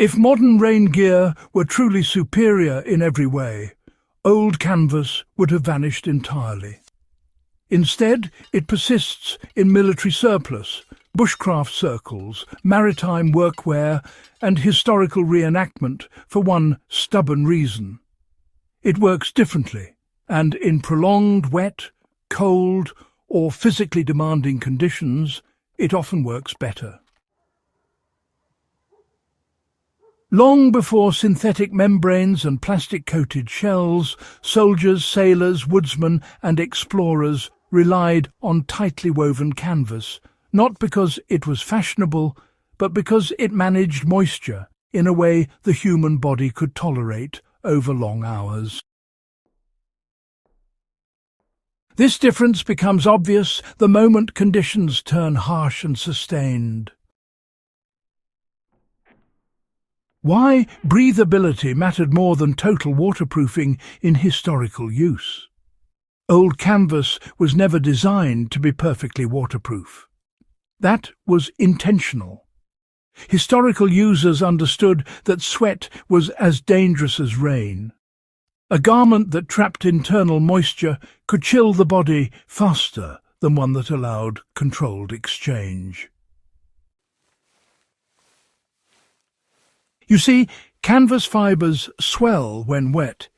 If modern rain gear were truly superior in every way, old canvas would have vanished entirely. Instead, it persists in military surplus, bushcraft circles, maritime workwear, and historical reenactment for one stubborn reason. It works differently, and in prolonged wet, cold, or physically demanding conditions, it often works better. Long before synthetic membranes and plastic-coated shells, soldiers, sailors, woodsmen and explorers relied on tightly woven canvas, not because it was fashionable, but because it managed moisture in a way the human body could tolerate over long hours. This difference becomes obvious the moment conditions turn harsh and sustained. Why breathability mattered more than total waterproofing in historical use. Old canvas was never designed to be perfectly waterproof. That was intentional. Historical users understood that sweat was as dangerous as rain. A garment that trapped internal moisture could chill the body faster than one that allowed controlled exchange. You see, canvas fibres swell when wet,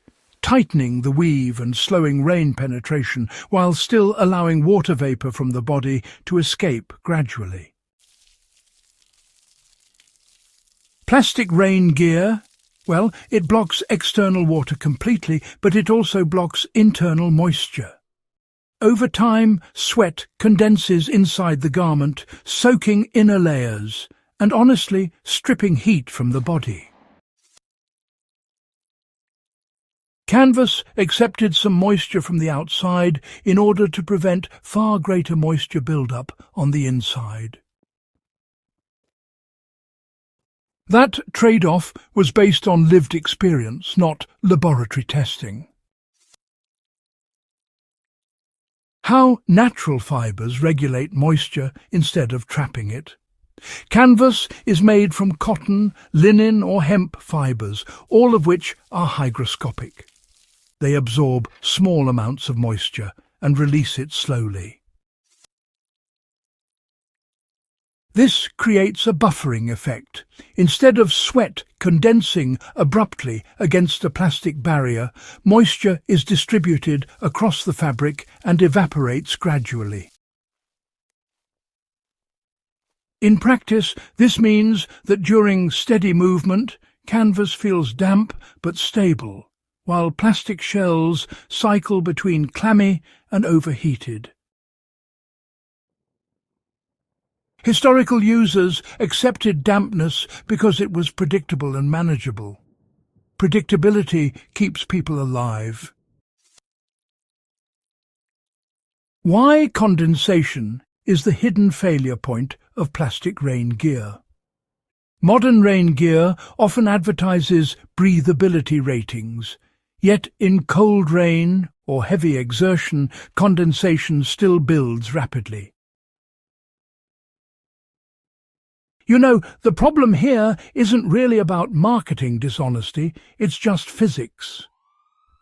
tightening the weave and slowing rain penetration while still allowing water vapour from the body to escape gradually. Plastic rain gear, well, it blocks external water completely, but it also blocks internal moisture. Over time, sweat condenses inside the garment, soaking inner layers, and honestly stripping heat from the body. Canvas accepted some moisture from the outside in order to prevent far greater moisture buildup on the inside. That trade-off was based on lived experience, not laboratory testing. How natural fibres regulate moisture instead of trapping it. Canvas is made from cotton, linen or hemp fibres, all of which are hygroscopic. They absorb small amounts of moisture and release it slowly. This creates a buffering effect. Instead of sweat condensing abruptly against a plastic barrier, moisture is distributed across the fabric and evaporates gradually. In practice, this means that during steady movement, canvas feels damp but stable, while plastic shells cycle between clammy and overheated. Historical users accepted dampness because it was predictable and manageable. Predictability keeps people alive. Why condensation is the hidden failure point of plastic rain gear. Modern rain gear often advertises breathability ratings, yet in cold rain or heavy exertion, condensation still builds rapidly. You know, the problem here isn't really about marketing dishonesty, it's just physics.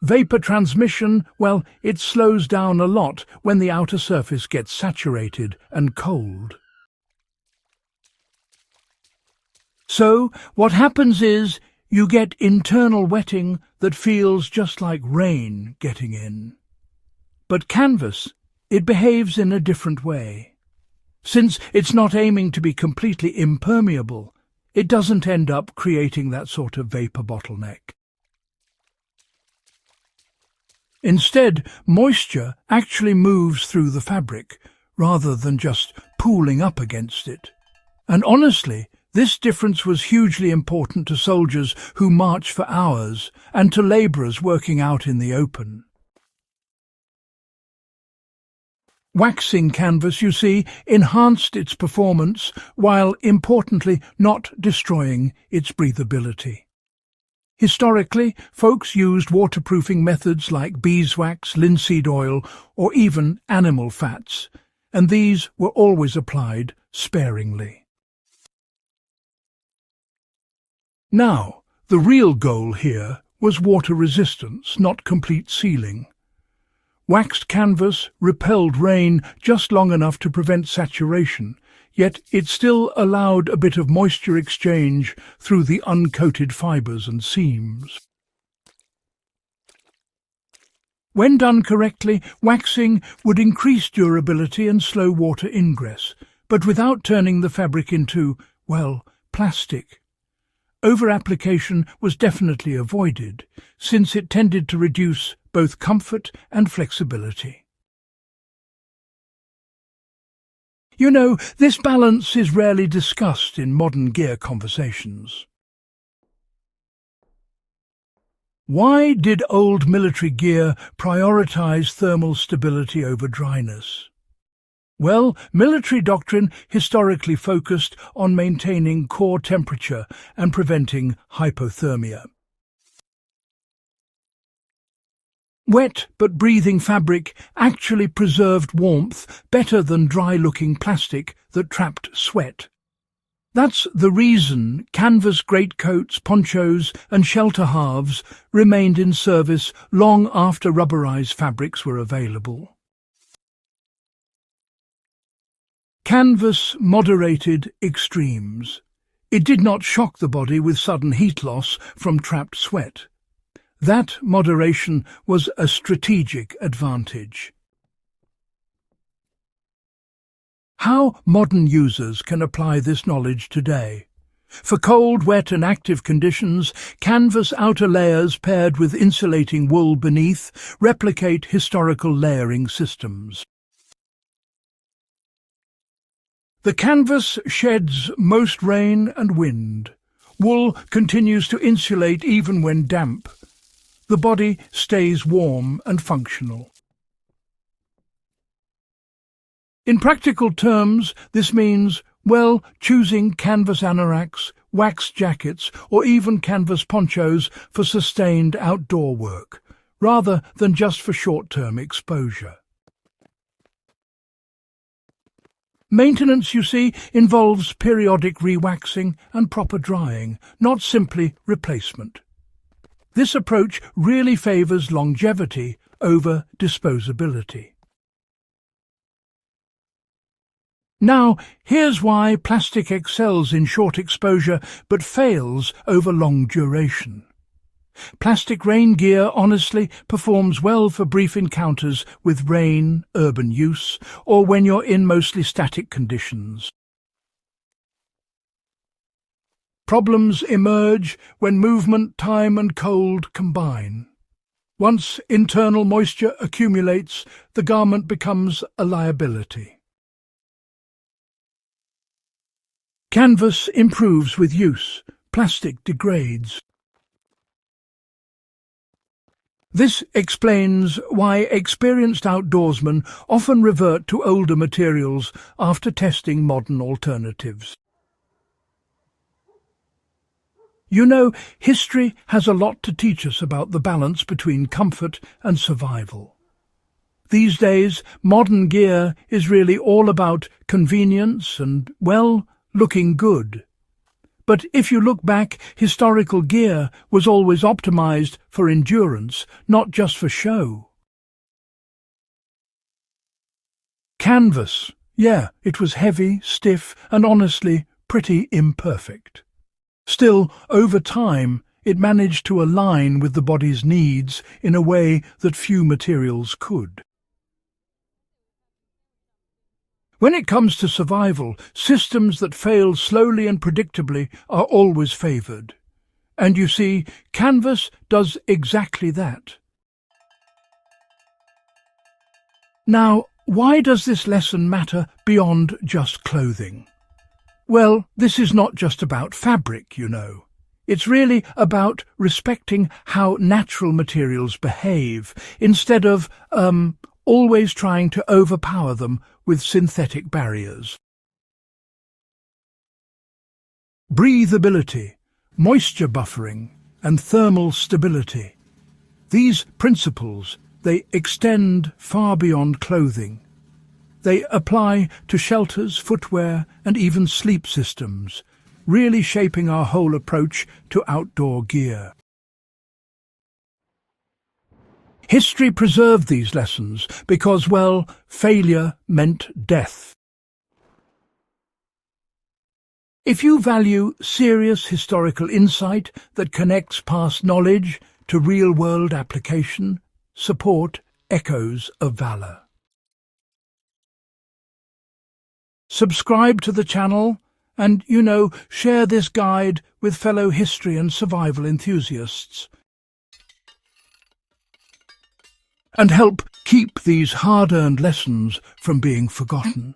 Vapor transmission, well, it slows down a lot when the outer surface gets saturated and cold. So, what happens is you get internal wetting that feels just like rain getting in. But canvas, it behaves in a different way. Since it's not aiming to be completely impermeable, it doesn't end up creating that sort of vapor bottleneck. Instead, moisture actually moves through the fabric, rather than just pooling up against it. And honestly, this difference was hugely important to soldiers who march for hours and to labourers working out in the open. Waxing canvas, you see, enhanced its performance while, importantly, not destroying its breathability. Historically, folks used waterproofing methods like beeswax, linseed oil, or even animal fats, and these were always applied sparingly. Now, the real goal here was water resistance, not complete sealing. Waxed canvas repelled rain just long enough to prevent saturation, yet it still allowed a bit of moisture exchange through the uncoated fibres and seams. When done correctly, waxing would increase durability and slow water ingress, but without turning the fabric into, well, plastic. Over-application was definitely avoided, since it tended to reduce both comfort and flexibility. You know, this balance is rarely discussed in modern gear conversations. Why did old military gear prioritize thermal stability over dryness? Well, military doctrine historically focused on maintaining core temperature and preventing hypothermia. Wet but breathing fabric actually preserved warmth better than dry-looking plastic that trapped sweat. That's the reason canvas greatcoats, ponchos and shelter halves remained in service long after rubberized fabrics were available. Canvas moderated extremes. It did not shock the body with sudden heat loss from trapped sweat. That moderation was a strategic advantage. How modern users can apply this knowledge today? For cold, wet and active conditions, canvas outer layers paired with insulating wool beneath replicate historical layering systems. The canvas sheds most rain and wind. Wool continues to insulate even when damp. The body stays warm and functional. In practical terms, this means, well, choosing canvas anoraks, wax jackets, or even canvas ponchos for sustained outdoor work, rather than just for short-term exposure. Maintenance, you see, involves periodic rewaxing and proper drying, not simply replacement. This approach really favours longevity over disposability. Now, here's why plastic excels in short exposure but fails over long duration. Plastic rain gear honestly performs well for brief encounters with rain, urban use, or when you're in mostly static conditions. Problems emerge when movement, time and cold combine. Once internal moisture accumulates, the garment becomes a liability. Canvas improves with use, plastic degrades. This explains why experienced outdoorsmen often revert to older materials after testing modern alternatives. You know, history has a lot to teach us about the balance between comfort and survival. These days, modern gear is really all about convenience and, well, looking good. But if you look back, historical gear was always optimized for endurance, not just for show. Canvas, yeah, it was heavy, stiff, and honestly pretty imperfect. Still, over time, it managed to align with the body's needs in a way that few materials could. When it comes to survival, systems that fail slowly and predictably are always favoured. And you see, canvas does exactly that. Now, why does this lesson matter beyond just clothing? Well, this is not just about fabric, you know. It's really about respecting how natural materials behave, instead of, always trying to overpower them with synthetic barriers. Breathability, moisture buffering, and thermal stability. These principles, they extend far beyond clothing. They apply to shelters, footwear, and even sleep systems, really shaping our whole approach to outdoor gear. History preserved these lessons because, well, failure meant death. If you value serious historical insight that connects past knowledge to real-world application, support Echoes of Valor. Subscribe to the channel and, share this guide with fellow history and survival enthusiasts. And help keep these hard-earned lessons from being forgotten.